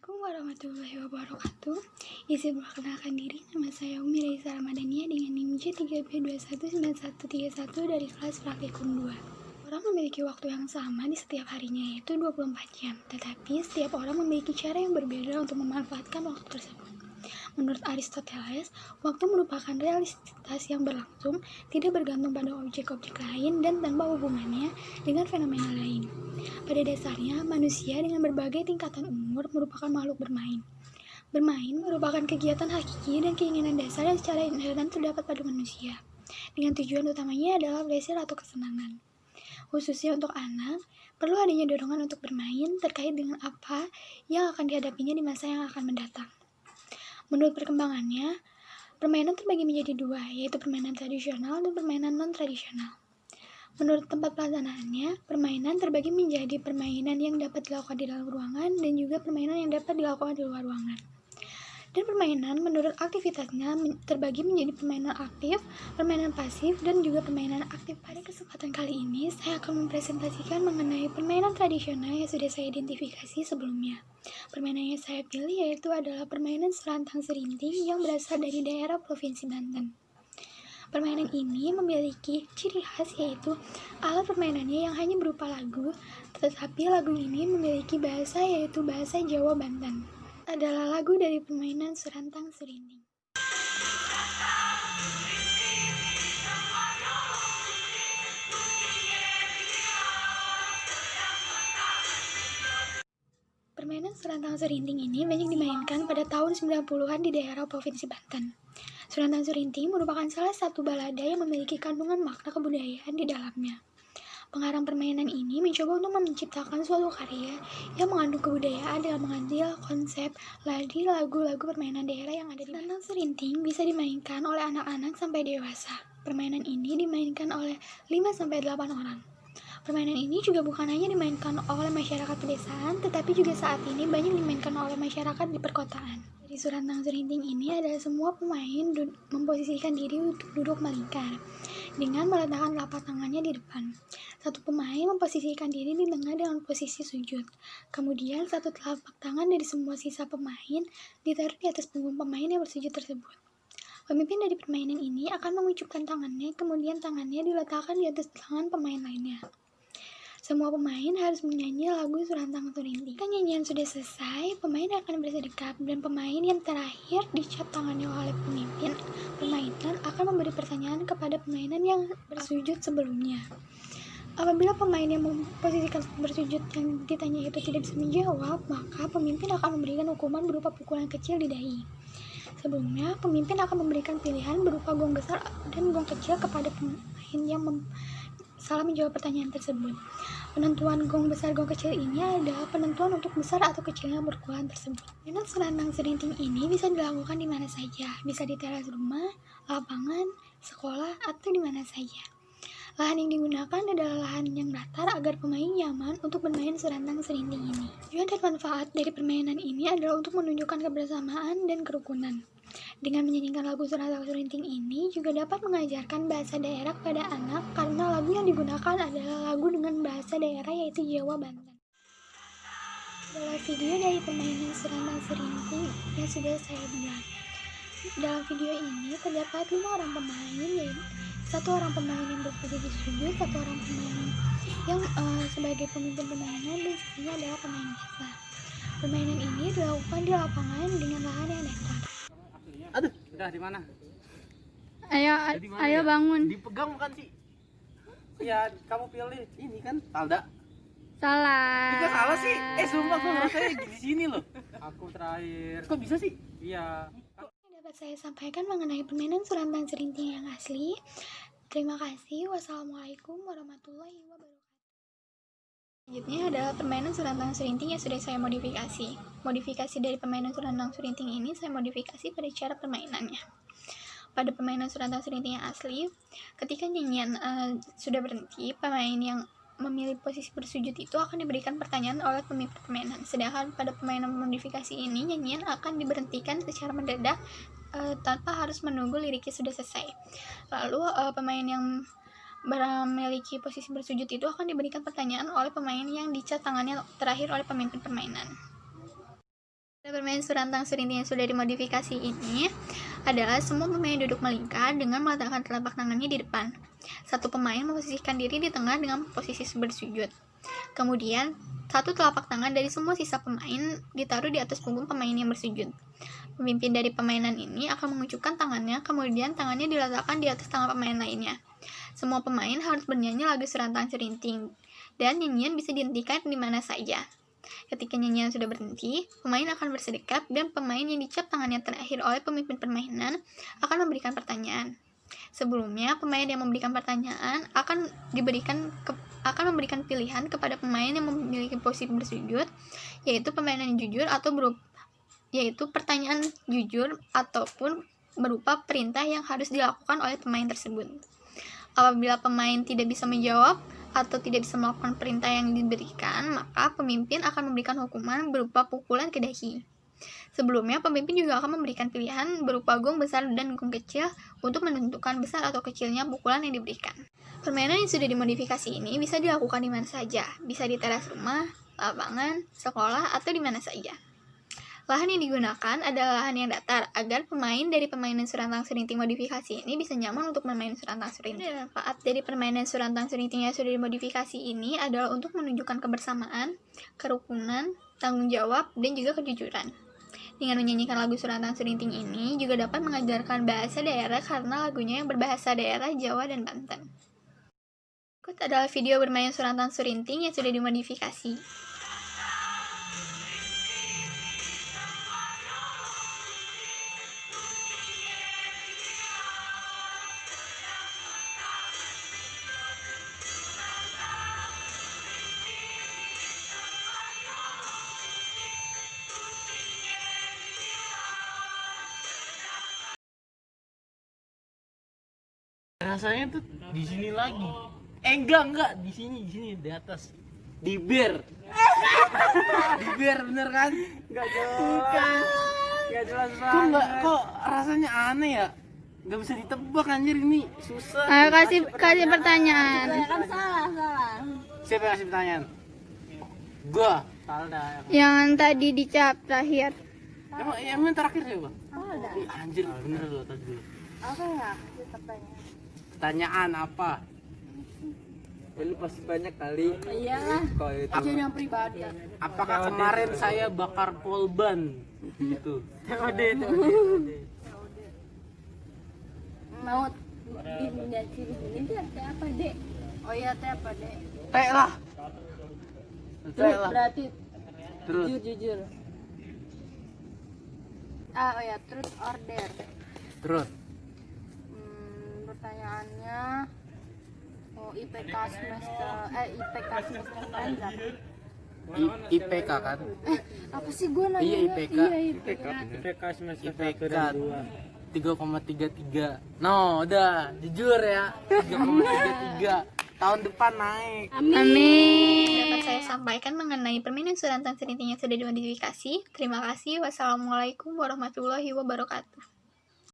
Assalamualaikum warahmatullahi wabarakatuh. Izin memperkenalkan diri, nama saya Umi Raisa Ramadhania dengan NIM J3B219131 dari kelas Praktikum 2. Orang memiliki waktu yang sama di setiap harinya, yaitu 24 jam. Tetapi setiap orang memiliki cara yang berbeda untuk memanfaatkan waktu tersebut. Menurut Aristoteles, waktu merupakan realitas yang berlangsung, tidak bergantung pada objek-objek lain dan tanpa hubungannya dengan fenomena lain. Pada dasarnya, manusia dengan berbagai tingkatan umur merupakan makhluk bermain. Bermain merupakan kegiatan hakiki dan keinginan dasar yang secara inherent terdapat pada manusia, dengan tujuan utamanya adalah pleasure atau kesenangan. Khususnya untuk anak, perlu adanya dorongan untuk bermain terkait dengan apa yang akan dihadapinya di masa yang akan mendatang. Menurut perkembangannya, permainan terbagi menjadi dua, yaitu permainan tradisional dan permainan non-tradisional. Menurut tempat pelaksanaannya, permainan terbagi menjadi permainan yang dapat dilakukan di dalam ruangan dan juga permainan yang dapat dilakukan di luar ruangan. Dan permainan menurut aktivitasnya terbagi menjadi permainan aktif, permainan pasif, dan juga permainan aktif. Pada kesempatan kali ini, saya akan mempresentasikan mengenai permainan tradisional yang sudah saya identifikasi sebelumnya. Permainan yang saya pilih yaitu adalah permainan serantang serinting yang berasal dari daerah Provinsi Banten. Permainan ini memiliki ciri khas yaitu alat permainannya yang hanya berupa lagu, tetapi lagu ini memiliki bahasa yaitu bahasa Jawa Banten. Adalah lagu dari permainan serantang serinting. Permainan serantang serinting ini banyak dimainkan pada tahun 90-an di daerah Provinsi Banten. Serantang serinting merupakan salah satu balada yang memiliki kandungan makna kebudayaan di dalamnya. Pengarang permainan ini mencoba untuk menciptakan suatu karya yang mengandung kebudayaan dengan mengambil konsep dari lagu-lagu permainan daerah yang ada di Serantang serinting bisa dimainkan oleh anak-anak sampai dewasa. Permainan ini dimainkan oleh 5-8 orang. Permainan ini juga bukan hanya dimainkan oleh masyarakat pedesaan, tetapi juga saat ini banyak dimainkan oleh masyarakat di perkotaan. Di serantang serinting ini adalah semua pemain memposisikan diri untuk duduk melingkar dengan meletakkan telapak tangannya di depan. Satu pemain memposisikan diri di tengah dengan posisi sujud. Kemudian satu telapak tangan dari semua sisa pemain ditaruh di atas punggung pemain yang bersujud tersebut. Pemimpin dari permainan ini akan mengucupkan tangannya, kemudian tangannya diletakkan di atas tangan pemain lainnya. Semua pemain harus menyanyi lagu serantang serinting. Jika nyanyian sudah selesai, pemain akan bersedekap dan pemain yang terakhir dicat tangannya oleh pemimpin permainan akan memberi pertanyaan kepada permainan yang bersujud sebelumnya. Apabila pemain yang memposisikan bersujud yang ditanya itu tidak bisa menjawab, maka pemimpin akan memberikan hukuman berupa pukulan kecil di dahi. Sebelumnya, pemimpin akan memberikan pilihan berupa gong besar dan gong kecil kepada pemain yang salah menjawab pertanyaan tersebut. Penentuan gong besar gong kecil ini adalah penentuan untuk besar atau kecilnya pukulan tersebut. Permainan serantang serinting ini bisa dilakukan di mana saja, bisa di teras rumah, lapangan, sekolah, atau di mana saja. Lahan yang digunakan adalah lahan yang datar agar pemain nyaman untuk bermain serantang serinting ini. Tujuan dan manfaat dari permainan ini adalah untuk menunjukkan kebersamaan dan kerukunan. Dengan menyanyikan lagu serantang serinting ini juga dapat mengajarkan bahasa daerah kepada anak karena lagu yang digunakan adalah lagu dengan bahasa daerah yaitu Jawa Banten. Adalah video dari permainan serantang serinting yang sudah saya buat. Dalam video ini terdapat 5 orang pemain, yaitu 1 orang pemain yang berposisi sujud, 1 orang pemain yang sebagai pemimpin permainan, dan sisanya adalah pemain biasa. Permainan ini dilakukan di lapangan dengan lahan yang datar. Aduh, udah di mana? Ayo bangun. Dipegang bukan sih? Ya, kamu pilih ini kan Talda. Salah. Kok salah sih? Sumpah gue rasanya di sini loh. Aku terakhir. Kok bisa sih? Iya. Dapat saya sampaikan mengenai permainan serantang serinting yang asli. Terima kasih. Wassalamualaikum warahmatullahi wabarakatuh. Selanjutnya adalah permainan serantang serinting yang sudah saya modifikasi. Modifikasi dari permainan serantang serinting ini saya modifikasi pada cara permainannya. Pada permainan serantang serinting yang asli, ketika nyanyian sudah berhenti, pemain yang memilih posisi bersujud itu akan diberikan pertanyaan oleh pemimpin permainan. Sedangkan pada permainan modifikasi ini, nyanyian akan diberhentikan secara mendadak tanpa harus menunggu liriknya sudah selesai. Lalu pemain yang memiliki posisi bersujud itu akan diberikan pertanyaan oleh pemain yang dicat tangannya terakhir oleh pemimpin permainan. Bermain surantang surinting yang sudah dimodifikasi ini adalah semua pemain duduk melingkar dengan meletakkan telapak tangannya di depan. Satu pemain memposisikan diri di tengah dengan posisi bersujud. Kemudian, satu telapak tangan dari semua sisa pemain ditaruh di atas punggung pemain yang bersujud. Pemimpin dari permainan ini akan mengucurkan tangannya, kemudian tangannya diletakkan di atas tangan pemain lainnya. Semua pemain harus bernyanyi lagu surantang surinting, dan nyanyian bisa dihentikan di mana saja. Ketika nyanyian sudah berhenti, pemain akan bersedekap dan pemain yang dicap tangannya terakhir oleh pemimpin permainan akan memberikan pertanyaan. Sebelumnya, pemain yang memberikan pertanyaan akan memberikan pilihan kepada pemain yang memiliki posisi bersujud, yaitu permainan jujur yaitu pertanyaan jujur ataupun berupa perintah yang harus dilakukan oleh pemain tersebut. Apabila pemain tidak bisa menjawab atau tidak bisa melakukan perintah yang diberikan, maka pemimpin akan memberikan hukuman berupa pukulan ke dahi. Sebelumnya, pemimpin juga akan memberikan pilihan berupa gong besar dan gong kecil untuk menentukan besar atau kecilnya pukulan yang diberikan. Permainan yang sudah dimodifikasi ini bisa dilakukan di mana saja, bisa di teras rumah, lapangan, sekolah, atau di mana saja. Lahan yang digunakan adalah lahan yang datar agar pemain dari permainan surantang surinting modifikasi ini bisa nyaman untuk bermain surantang surinting. Manfaat dari permainan surantang surinting yang sudah dimodifikasi ini adalah untuk menunjukkan kebersamaan, kerukunan, tanggung jawab, dan juga kejujuran. Dengan menyanyikan lagu surantang surinting ini juga dapat mengajarkan bahasa daerah karena lagunya yang berbahasa daerah Jawa dan Banten. Berikut adalah video bermain surantang surinting yang sudah dimodifikasi. Rasanya tuh di sini lagi. Enggak, di sini di atas. Di bir. Di bir bener kan? Enggak jelas. Enggak jelas banget. Kok rasanya aneh ya? Enggak bisa ditebak anjir, ini susah. Ayo kasih pertanyaan. Kan salah. Siapa yang kasih pertanyaan? Gua. Salah dah. Yang tadi dicap terakhir. Emang terakhir siapa? Ada. Ih, anjir bener loh tadi. Apa ya? Pertanyaan. Pertanyaan apa? Ya, lu pasti banyak kali. Iyalah. Kalau itu Jadi yang pribadi. Apakah kemarin saya bakar polban? Gitu. Mau dilihat ciri-ciri dia teh apa, Dek? Oh iya, teh apa, Dek? Teh lah. Teh lah. Berarti Terus. jujur. Oh ya, truth or dare. Terus. Pertanyaannya IPK semester kan berapa? IPK kan? Apa sih gue nanya? Iya, IPK. Iya, IPK. IPK semester IPK 3,33. No, udah jujur ya. 3,33. Tahun depan naik. Amin. Dapat saya sampaikan mengenai permainan surantang surinting yang sudah dimodifikasi. Terima kasih. Wassalamualaikum warahmatullahi wabarakatuh.